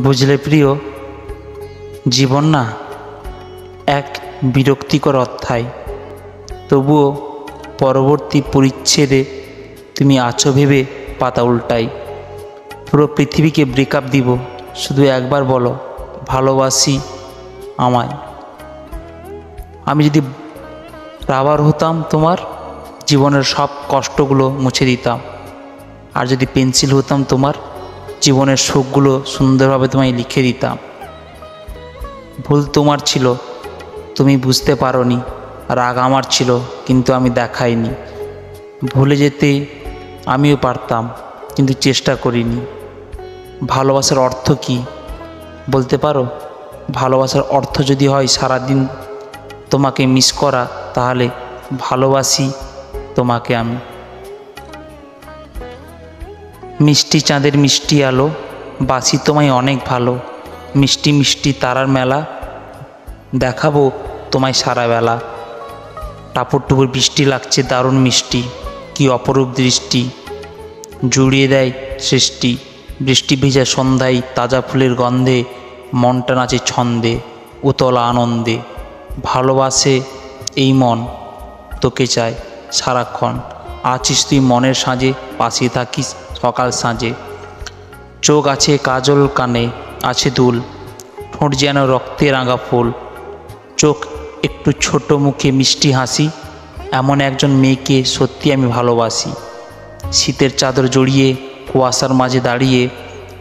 বুঝলে প্রিয়, জীবন না এক বিরক্তিকর অধ্যায়, তবুও পরবর্তী পরিচ্ছেদে তুমি আছো ভেবে পাতা উল্টাই। পুরো পৃথিবীকে ব্রেকআপ দিব, শুধু একবার বলো ভালোবাসি আমায়। আমি যদি রাবার হতাম তোমার, জীবনের সব কষ্টগুলো মুছে দিতাম। আর যদি পেন্সিল হতাম তোমার, জীবনের সুখগুলো সুন্দরভাবে তোমায় লিখে দিতাম। ভুল তোমার ছিল, তুমি বুঝতে পারোনি। রাগ আমার ছিল, কিন্তু আমি দেখাইনি। ভুলে যেতে আমিও পারতাম, কিন্তু চেষ্টা করিনি। ভালোবাসার অর্থ কি বলতে পারো? ভালোবাসার অর্থ যদি হয় সারাদিন তোমাকে মিস করা, তাহলে ভালোবাসি তোমাকে আমি। মিষ্টি চাঁদের মিষ্টি আলো, বাসি তোমায় অনেক ভালো। মিষ্টি মিষ্টি তারার মেলা, দেখাবো তোমায় সারা বেলা। টাপুর টুপুর বৃষ্টি লাগছে দারুণ মিষ্টি, কি অপরূপ দৃষ্টি জুড়িয়ে দেয় সৃষ্টি। বৃষ্টি ভিজা সন্ধ্যায় তাজা ফুলের গন্ধে মনটা নাচে ছন্দে উতলা আনন্দে। ভালোবাসে এই মন, তোকে চায় সারাক্ষণ। আছিস তুই মনের সাঁজে, পাশে থাকিস সকাল সাঁজে। চোখ আছে কাজল, কানে আছে দুল, ঠোঁট যেন রক্তে রাঙা ফুল। চোখ একটু ছোট, মুখে মিষ্টি হাসি। এমন একজন মেয়েকে সত্যি আমি ভালোবাসি। শীতের চাদর জড়িয়ে কুয়াশার মাঝে দাঁড়িয়ে,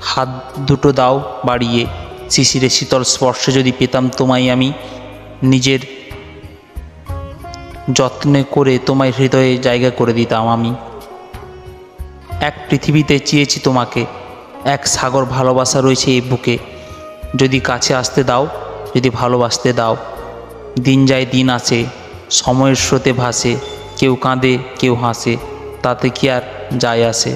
হাত দুটো দাও বাড়িয়ে। শিশিরে শীতল স্পর্শে যদি পেতাম তোমায় আমি, নিজের যত্নে করে তোমায় হৃদয়ে জায়গা করে দিতাম আমি। এক পৃথিবীতে চেয়েছি তোমাকে, এক সাগর ভালোবাসা রয়েছে এই বুকে। যদি কাছে আসতে দাও, যদি ভালোবাসতে দাও। দিন যায় দিন আসে, সময়ের স্রোতে ভাসে। কেউ কাঁদে কেউ হাসে, তাতে কি আর যায় আসে।